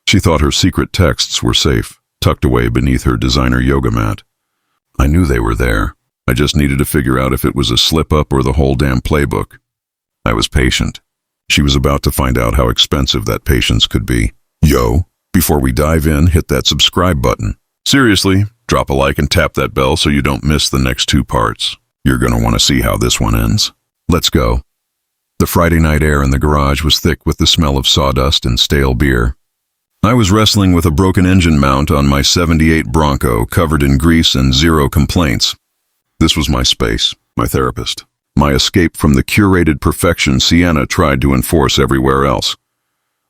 She thought her secret texts were safe, tucked away beneath her designer yoga mat. I knew they were there. I just needed to figure out if it was a slip-up or the whole damn playbook. I was patient. She was about to find out how expensive that patience could be. Yo, before we dive in, hit that subscribe button. Seriously, drop a like and tap that bell so you don't miss the next 2 parts. You're gonna want to see how this one ends. Let's go. The Friday night air in the garage was thick with the smell of sawdust and stale beer. I was wrestling with a broken engine mount on my '78 Bronco, covered in grease and 0 complaints. This was my space, my therapist, my escape from the curated perfection Sienna tried to enforce everywhere else.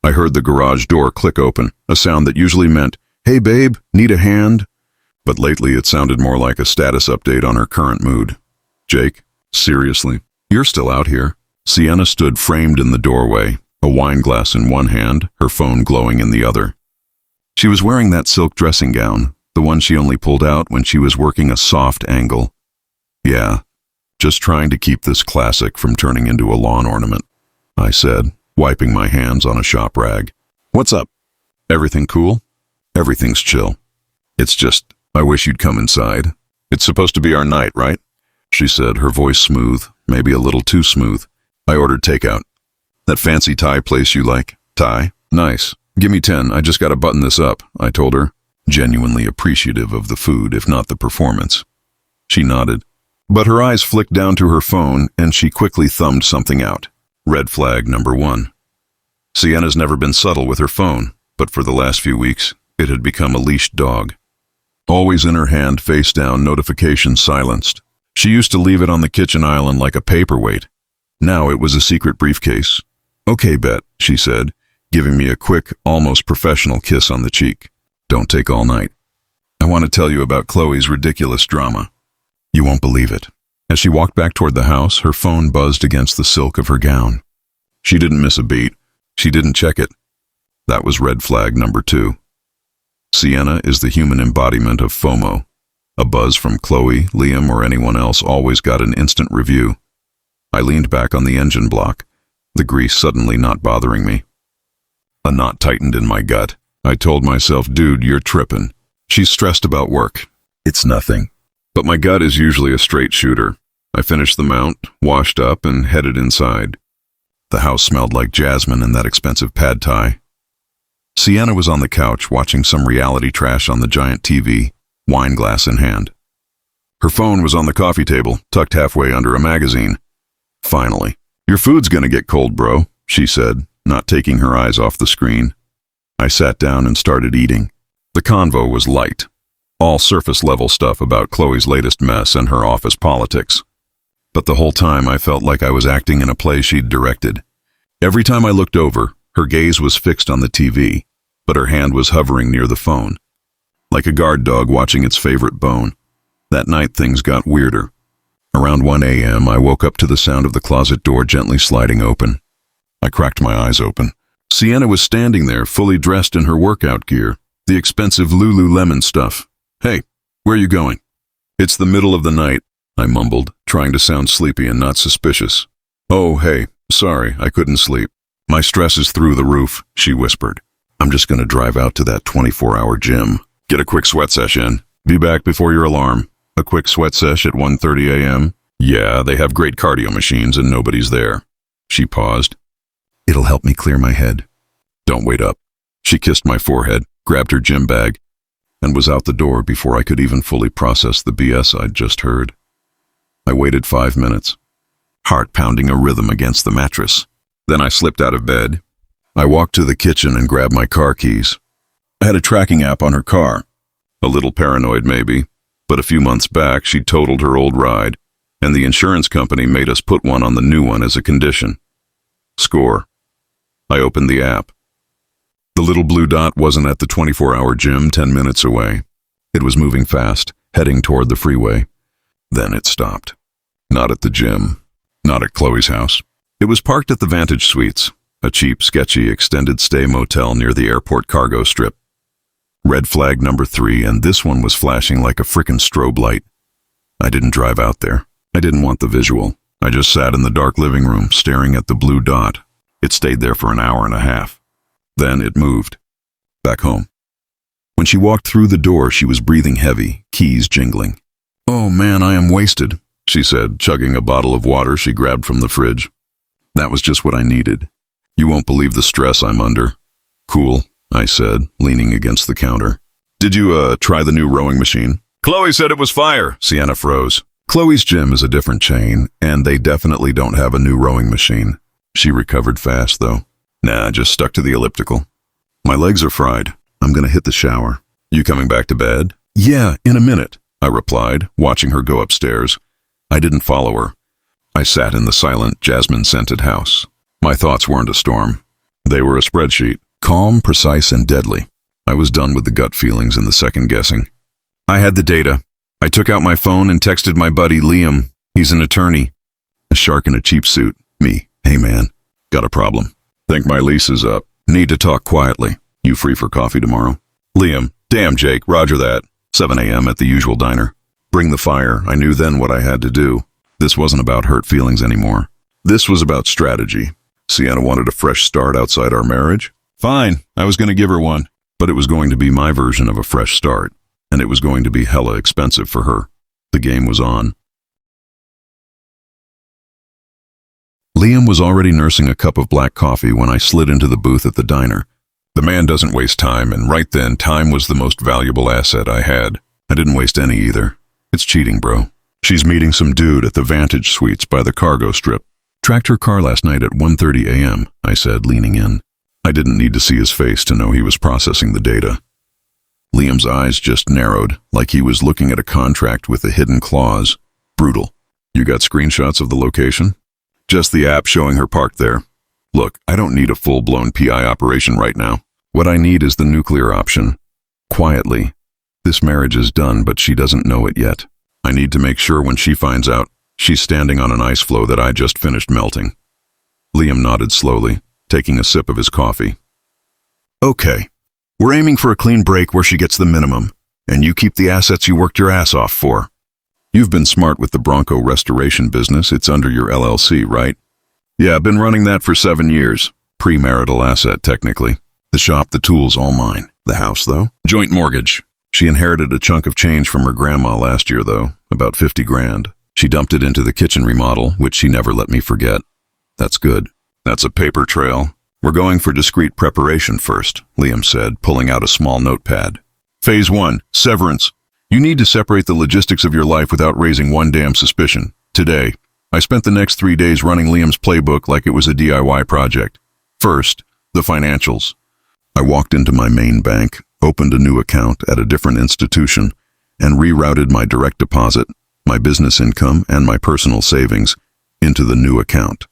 I heard the garage door click open, a sound that usually meant, "Hey babe, need a hand?" But lately it sounded more like a status update on her current mood. "Jake, seriously, you're still out here?" Sienna stood framed in the doorway, a wine glass in one hand, her phone glowing in the other. She was wearing that silk dressing gown, the one she only pulled out when she was working a soft angle. "Yeah, just trying to keep this classic from turning into a lawn ornament," I said, wiping my hands on a shop rag. "What's up? Everything cool?" "Everything's chill. It's just, I wish you'd come inside. It's supposed to be our night, right?" she said, her voice smooth, maybe a little too smooth. I ordered takeout. "That fancy Thai place you like?" "Thai? Nice. Give me 10, I just gotta button this up," I told her, genuinely appreciative of the food, if not the performance. She nodded, but her eyes flicked down to her phone and she quickly thumbed something out. Red flag number 1. Sienna's never been subtle with her phone, but for the last few weeks, it had become a leashed dog. Always in her hand, face down, notifications silenced. She used to leave it on the kitchen island like a paperweight. Now it was a secret briefcase. "Okay, bet," she said, giving me a quick, almost professional kiss on the cheek. "Don't take all night. I want to tell you about Chloe's ridiculous drama. You won't believe it." As she walked back toward the house, her phone buzzed against the silk of her gown. She didn't miss a beat. She didn't check it. That was red flag number 2. Sienna is the human embodiment of FOMO. A buzz from Chloe, Liam, or anyone else always got an instant review. I leaned back on the engine block, the grease suddenly not bothering me. A knot tightened in my gut. I told myself, "Dude, you're tripping. She's stressed about work. It's nothing." But my gut is usually a straight shooter. I finished the mount, washed up, and headed inside. The house smelled like jasmine and that expensive pad thai. Sienna was on the couch watching some reality trash on the giant TV, wine glass in hand. Her phone was on the coffee table, tucked halfway under a magazine. "Finally. Your food's gonna get cold, bro," she said, not taking her eyes off the screen. I sat down and started eating. The convo was light. All surface-level stuff about Chloe's latest mess and her office politics. But the whole time I felt like I was acting in a play she'd directed. Every time I looked over, her gaze was fixed on the TV, but her hand was hovering near the phone, like a guard dog watching its favorite bone. That night things got weirder. Around 1 a.m., I woke up to the sound of the closet door gently sliding open. I cracked my eyes open. Sienna was standing there, fully dressed in her workout gear, the expensive Lululemon stuff. "Hey, where you going?" "It's the middle of the night," I mumbled, trying to sound sleepy and not suspicious. "Oh, hey, sorry, I couldn't sleep. My stress is through the roof," she whispered. "I'm just gonna drive out to that 24-hour gym. Get a quick sweat sesh in. Be back before your alarm." "A quick sweat sesh at 1:30 a.m.? "Yeah, they have great cardio machines and nobody's there." She paused. "It'll help me clear my head." "Don't wait up." She kissed my forehead, grabbed her gym bag, and was out the door before I could even fully process the BS I'd just heard. I waited 5 minutes, heart pounding a rhythm against the mattress. Then I slipped out of bed. I walked to the kitchen and grabbed my car keys. I had a tracking app on her car. A little paranoid maybe, but a few months back she totaled her old ride, and the insurance company made us put one on the new one as a condition. Score. I opened the app. The little blue dot wasn't at the 24-hour gym 10 minutes away. It was moving fast, heading toward the freeway. Then it stopped. Not at the gym. Not at Chloe's house. It was parked at the Vantage Suites, a cheap, sketchy, extended-stay motel near the airport cargo strip. Red flag number 3, and this one was flashing like a frickin' strobe light. I didn't drive out there. I didn't want the visual. I just sat in the dark living room, staring at the blue dot. It stayed there for an hour and a half. Then it moved. back home. When she walked through the door, she was breathing heavy, keys jingling. "Oh man, I am wasted," she said, chugging a bottle of water she grabbed from the fridge. "That was just what I needed. You won't believe the stress I'm under." "Cool," I said, leaning against the counter. "Did you, try the new rowing machine?" "Chloe said it was fire." Sienna froze. Chloe's gym is a different chain, and they definitely don't have a new rowing machine. She recovered fast, though. "Nah, just stuck to the elliptical." "My legs are fried. I'm gonna hit the shower." "You coming back to bed?" "Yeah, in a minute," I replied, watching her go upstairs. I didn't follow her. I sat in the silent, jasmine-scented house. My thoughts weren't a storm. They were a spreadsheet, calm, precise, and deadly. I was done with the gut feelings and the second-guessing. I had the data. I took out my phone and texted my buddy Liam. He's an attorney. A shark in a cheap suit. Me. "Hey man, got a problem. Think my lease is up. Need to talk quietly. You free for coffee tomorrow?" Liam. "Damn, Jake, roger that. 7 a.m. at the usual diner." Bring the fire. I knew then what I had to do. This wasn't about hurt feelings anymore. This was about strategy. Sienna wanted a fresh start outside our marriage. Fine, I was going to give her one. But it was going to be my version of a fresh start, and it was going to be hella expensive for her. The game was on. Liam was already nursing a cup of black coffee when I slid into the booth at the diner. The man doesn't waste time, and right then, time was the most valuable asset I had. I didn't waste any either. It's cheating, bro. She's meeting some dude at the Vantage Suites by the cargo strip. Tracked her car last night at 1:30 a.m., I said, leaning in. I didn't need to see his face to know he was processing the data. Liam's eyes just narrowed, like he was looking at a contract with a hidden clause. Brutal. "You got screenshots of the location?" "Just the app showing her parked there." "Look, I don't need a full-blown PI operation right now. What I need is the nuclear option. Quietly. This marriage is done, but she doesn't know it yet. I need to make sure when she finds out, she's standing on an ice floe that I just finished melting." Liam nodded slowly, taking a sip of his coffee. "Okay. We're aiming for a clean break where she gets the minimum, and you keep the assets you worked your ass off for. You've been smart with the Bronco restoration business. It's under your LLC, right?" "Yeah, I've been running that for 7 years. Premarital asset, technically. The shop, the tools, all mine. The house, though? Joint mortgage. She inherited a chunk of change from her grandma last year, though, about 50 grand. She dumped it into the kitchen remodel, which she never let me forget. That's good. That's a paper trail. We're going for discreet preparation first," Liam said, pulling out a small notepad. "Phase 1, severance. You need to separate the logistics of your life without raising one damn suspicion. Today, I spent the next 3 days running Liam's playbook like it was a DIY project. First, the financials. I walked into my main bank, opened a new account at a different institution, and rerouted my direct deposit, my business income, and my personal savings into the new account.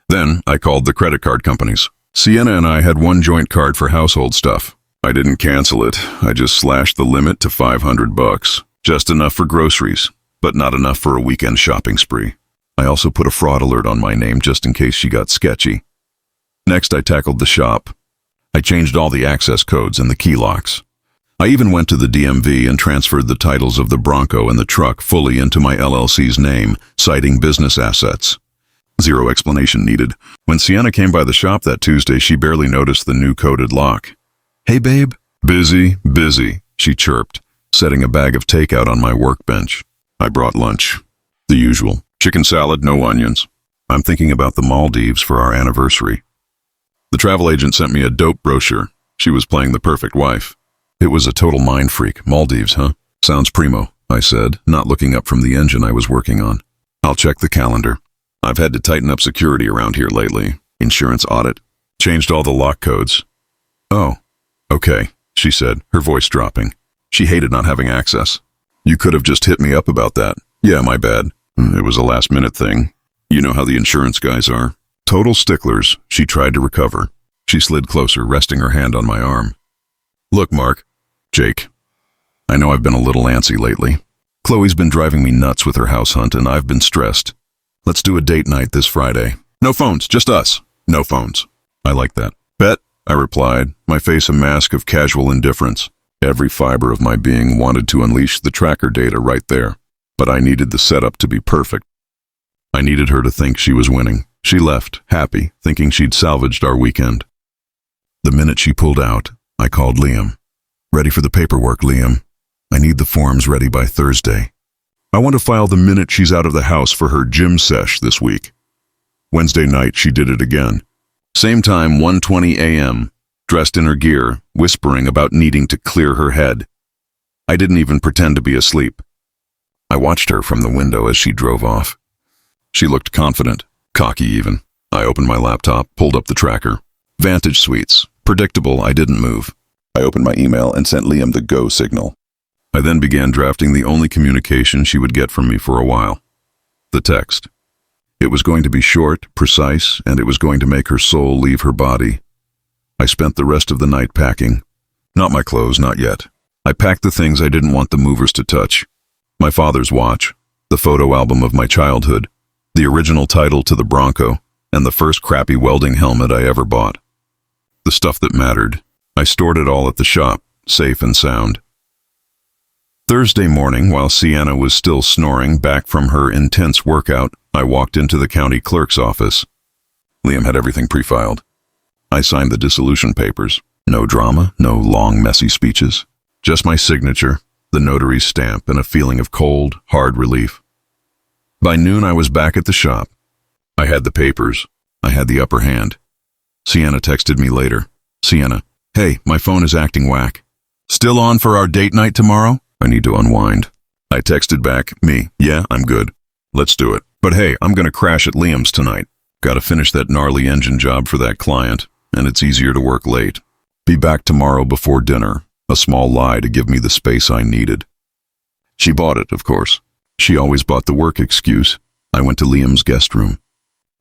Then I called the credit card companies. Sienna and I had one joint card for household stuff. I didn't cancel it. I just slashed the limit to $500. Just enough for groceries, but not enough for a weekend shopping spree. I also put a fraud alert on my name just in case she got sketchy. Next, I tackled the shop. I changed all the access codes and the key locks. I even went to the DMV and transferred the titles of the Bronco and the truck fully into my LLC's name, citing business assets. Zero explanation needed. When Sienna came by the shop that Tuesday, she barely noticed the new coded lock. "Hey, babe." Busy, she chirped, setting a bag of takeout on my workbench. I brought lunch. The usual. Chicken salad, no onions. I'm thinking about the Maldives for our anniversary. The travel agent sent me a dope brochure. She was playing the perfect wife. It was a total mind freak. Maldives, huh? Sounds primo, I said, not looking up from the engine I was working on. I'll check the calendar. I've had to tighten up security around here lately. Insurance audit. Changed all the lock codes. Oh, okay, she said, her voice dropping. She hated not having access. You could have just hit me up about that. Yeah, my bad. It was a last-minute thing. You know how the insurance guys are. Total sticklers. She tried to recover. She slid closer, resting her hand on my arm. Look, Mark. Jake. I know I've been a little antsy lately. Chloe's been driving me nuts with her house hunt, and I've been stressed. Let's do a date night this Friday. No phones, just us. No phones. I like that. Bet, I replied, my face a mask of casual indifference. Every fiber of my being wanted to unleash the tracker data right there. But I needed the setup to be perfect. I needed her to think she was winning. She left, happy, thinking she'd salvaged our weekend. The minute she pulled out, I called Liam. Ready for the paperwork, Liam. I need the forms ready by Thursday. I want to file the minute she's out of the house for her gym sesh this week. Wednesday night, she did it again. Same time, 1:20 a.m., dressed in her gear, whispering about needing to clear her head. I didn't even pretend to be asleep. I watched her from the window as she drove off. She looked confident, cocky even. I opened my laptop, pulled up the tracker. Vantage Suites. Predictable, I didn't move. I opened my email and sent Liam the go signal. I then began drafting the only communication she would get from me for a while. The text. It was going to be short, precise, and it was going to make her soul leave her body. I spent the rest of the night packing. Not my clothes, not yet. I packed the things I didn't want the movers to touch. My father's watch, the photo album of my childhood, the original title to the Bronco, and the first crappy welding helmet I ever bought. The stuff that mattered. I stored it all at the shop, safe and sound. Thursday morning, while Sienna was still snoring back from her intense workout, I walked into the county clerk's office. Liam had everything pre-filed. I signed the dissolution papers. No drama, no long, messy speeches. Just my signature, the notary's stamp, and a feeling of cold, hard relief. By noon, I was back at the shop. I had the papers. I had the upper hand. Sienna texted me later. Sienna, hey, my phone is acting whack. Still on for our date night tomorrow? I need to unwind. I texted back, me, yeah, I'm good. Let's do it. But hey, I'm gonna crash at Liam's tonight. Gotta finish that gnarly engine job for that client, and it's easier to work late. Be back tomorrow before dinner. A small lie to give me the space I needed. She bought it, of course. She always bought the work excuse. I went to Liam's guest room.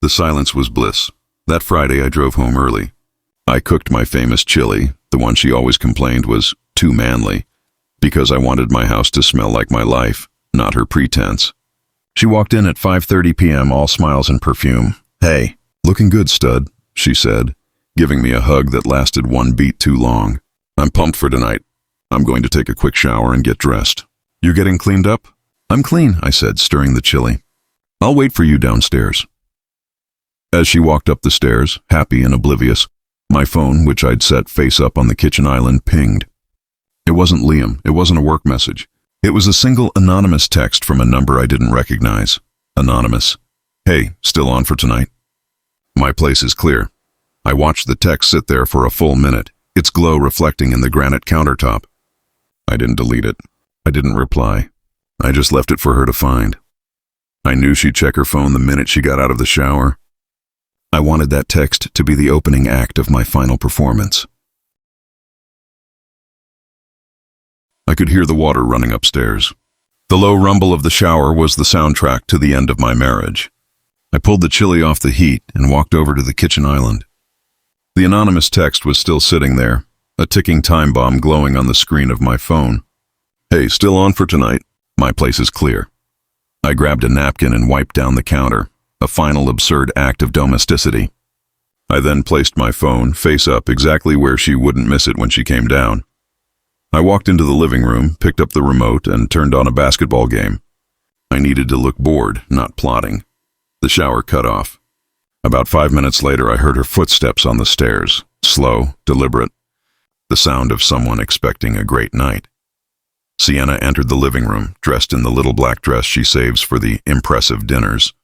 The silence was bliss. That Friday I drove home early. I cooked my famous chili, the one she always complained was too manly, because I wanted my house to smell like my life, not her pretense. She walked in at 5:30 p.m., all smiles and perfume. Hey, looking good, stud, she said, giving me a hug that lasted one beat too long. I'm pumped for tonight. I'm going to take a quick shower and get dressed. You getting cleaned up? I'm clean, I said, stirring the chili. I'll wait for you downstairs. As she walked up the stairs, happy and oblivious, my phone, which I'd set face up on the kitchen island, pinged. It wasn't Liam. It wasn't a work message. It was a single anonymous text from a number I didn't recognize. Anonymous. Hey, still on for tonight? My place is clear. I watched the text sit there for a full minute, its glow reflecting in the granite countertop. I didn't delete it. I didn't reply. I just left it for her to find. I knew she'd check her phone the minute she got out of the shower. I wanted that text to be the opening act of my final performance. I could hear the water running upstairs. The low rumble of the shower was the soundtrack to the end of my marriage. I pulled the chili off the heat and walked over to the kitchen island. The anonymous text was still sitting there, a ticking time bomb glowing on the screen of my phone. Hey, still on for tonight? My place is clear. I grabbed a napkin and wiped down the counter, a final absurd act of domesticity. I then placed my phone face up exactly where she wouldn't miss it when she came down. I walked into the living room, picked up the remote, and turned on a basketball game. I needed to look bored, not plotting. The shower cut off. About 5 minutes later, I heard her footsteps on the stairs, slow, deliberate, the sound of someone expecting a great night. Sienna entered the living room, dressed in the little black dress she saves for the impressive dinners.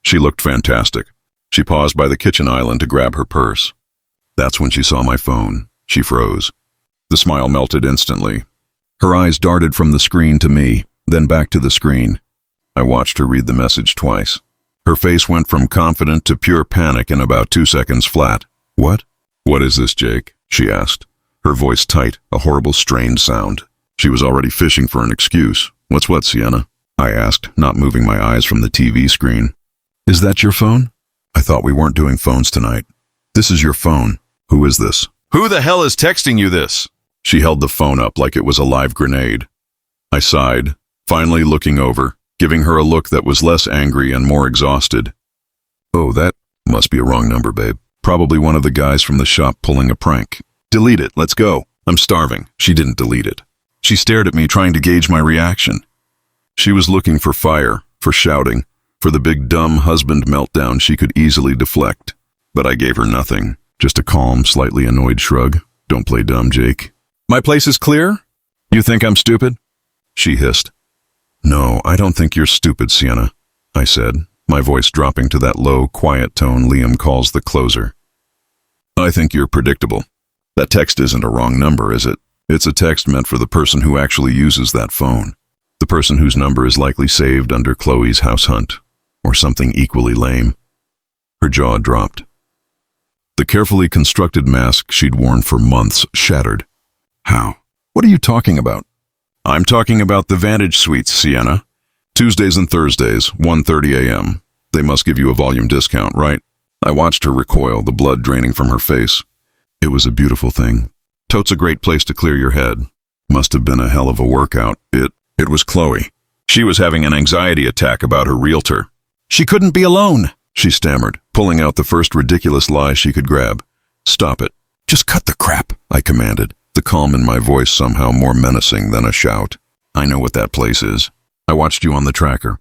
She looked fantastic. She paused by the kitchen island to grab her purse. That's when she saw my phone. She froze. The smile melted instantly. Her eyes darted from the screen to me, then back to the screen. I watched her read the message twice. Her face went from confident to pure panic in about 2 seconds flat. What? What is this, Jake? She asked. Her voice tight, a horrible strained sound. She was already fishing for an excuse. What's what, Sienna? I asked, not moving my eyes from the TV screen. Is that your phone? I thought we weren't doing phones tonight. This is your phone. Who is this? Who the hell is texting you this? She held the phone up like it was a live grenade. I sighed, finally looking over, giving her a look that was less angry and more exhausted. Oh, that must be a wrong number, babe. Probably one of the guys from the shop pulling a prank. Delete it, let's go. I'm starving. She didn't delete it. She stared at me, trying to gauge my reaction. She was looking for fire, for shouting, for the big dumb husband meltdown she could easily deflect. But I gave her nothing, just a calm, slightly annoyed shrug. Don't play dumb, Jake. My place is clear? You think I'm stupid? She hissed. No, I don't think you're stupid, Sienna, I said, my voice dropping to that low, quiet tone Liam calls the closer. I think you're predictable. That text isn't a wrong number, is it? It's a text meant for the person who actually uses that phone. The person whose number is likely saved under Chloe's house hunt, or something equally lame. Her jaw dropped. The carefully constructed mask she'd worn for months shattered. How? What are you talking about? I'm talking about the Vantage Suites, Sienna. Tuesdays and Thursdays, 1:30 a.m. They must give you a volume discount, right? I watched her recoil, the blood draining from her face. It was a beautiful thing. Totes a great place to clear your head. Must have been a hell of a workout. It was Chloe. She was having an anxiety attack about her realtor. She couldn't be alone, she stammered, pulling out the first ridiculous lie she could grab. Stop it. Just cut the crap, I commanded, the calm in my voice somehow more menacing than a shout. I know what that place is. I watched you on the tracker.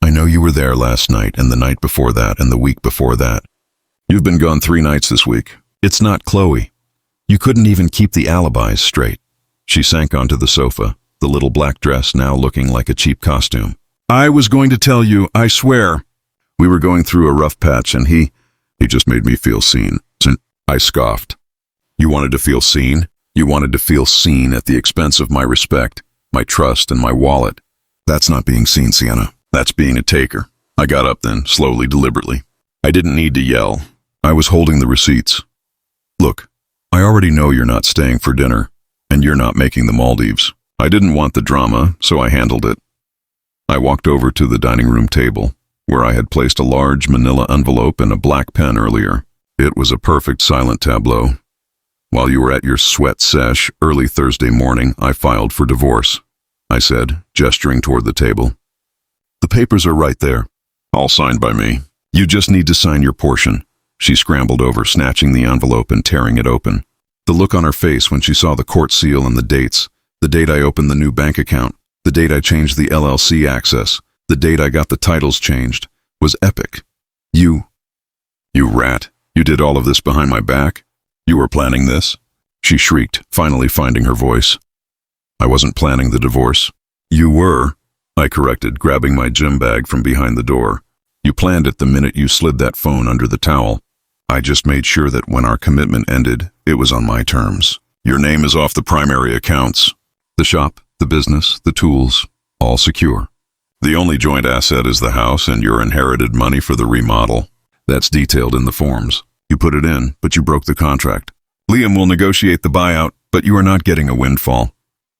I know you were there last night and the night before that and the week before that. You've been gone 3 nights this week. It's not Chloe. You couldn't even keep the alibis straight. She sank onto the sofa, the little black dress now looking like a cheap costume. I was going to tell you, I swear. We were going through a rough patch and he just made me feel seen. I scoffed. You wanted to feel seen? You wanted to feel seen at the expense of my respect, my trust, and my wallet. That's not being seen, Sienna. That's being a taker. I got up then, slowly, deliberately. I didn't need to yell. I was holding the receipts. Look, I already know you're not staying for dinner, and you're not making the Maldives. I didn't want the drama, so I handled it. I walked over to the dining room table, where I had placed a large manila envelope and a black pen earlier. It was a perfect silent tableau. While you were at your sweat sesh early Thursday morning, I filed for divorce, I said, gesturing toward the table. The papers are right there, all signed by me. You just need to sign your portion. She scrambled over, snatching the envelope and tearing it open. The look on her face when she saw the court seal and the dates, the date I opened the new bank account, the date I changed the LLC access, the date I got the titles changed, was epic. You rat, you did all of this behind my back? You were planning this? She shrieked, finally finding her voice. I wasn't planning the divorce. You were, I corrected, grabbing my gym bag from behind the door. You planned it the minute you slid that phone under the towel. I just made sure that when our commitment ended, it was on my terms. Your name is off the primary accounts. The shop, the business, the tools, all secure. The only joint asset is the house and your inherited money for the remodel. That's detailed in the forms. You put it in, but you broke the contract. Liam will negotiate the buyout, but you are not getting a windfall.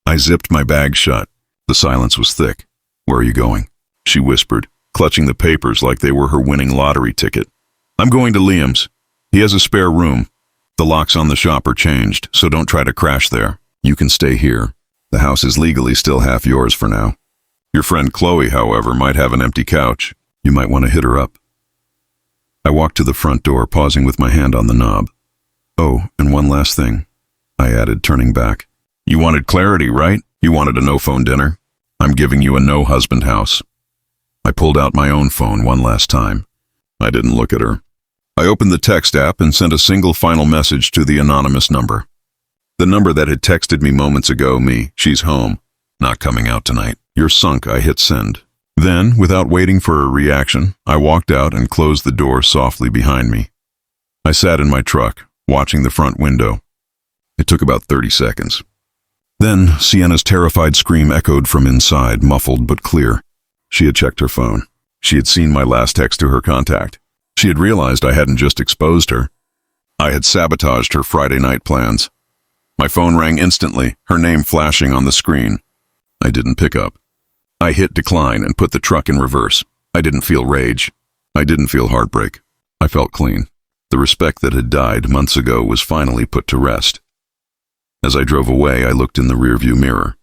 I zipped my bag shut. The silence was thick. Where are you going? She whispered, clutching the papers like they were her winning lottery ticket. I'm going to Liam's. He has a spare room. The locks on the shop are changed, so don't try to crash there. You can stay here. The house is legally still half yours for now. Your friend Chloe, however, might have an empty couch. You might want to hit her up. I walked to the front door, pausing with my hand on the knob. Oh, and one last thing, I added, turning back. You wanted clarity, right? You wanted a no-phone dinner? I'm giving you a no-husband house. I pulled out my own phone one last time. I didn't look at her. I opened the text app and sent a single final message to the anonymous number. The number that had texted me moments ago, she's home. Not coming out tonight. You're sunk, I hit send. Then, without waiting for a reaction, I walked out and closed the door softly behind me. I sat in my truck, watching the front window. It took about 30 seconds. Then, Sienna's terrified scream echoed from inside, muffled but clear. She had checked her phone. She had seen my last text to her contact. She had realized I hadn't just exposed her. I had sabotaged her Friday night plans. My phone rang instantly, her name flashing on the screen. I didn't pick up. I hit decline and put the truck in reverse. I didn't feel rage. I didn't feel heartbreak. I felt clean. The respect that had died months ago was finally put to rest. As I drove away, I looked in the rearview mirror.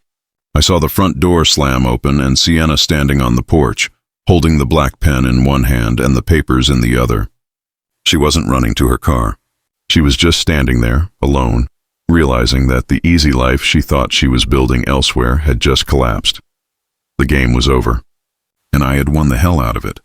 I saw the front door slam open and Sienna standing on the porch, holding the black pen in one hand and the papers in the other. She wasn't running to her car. She was just standing there, alone, realizing that the easy life she thought she was building elsewhere had just collapsed. The game was over, and I had won the hell out of it.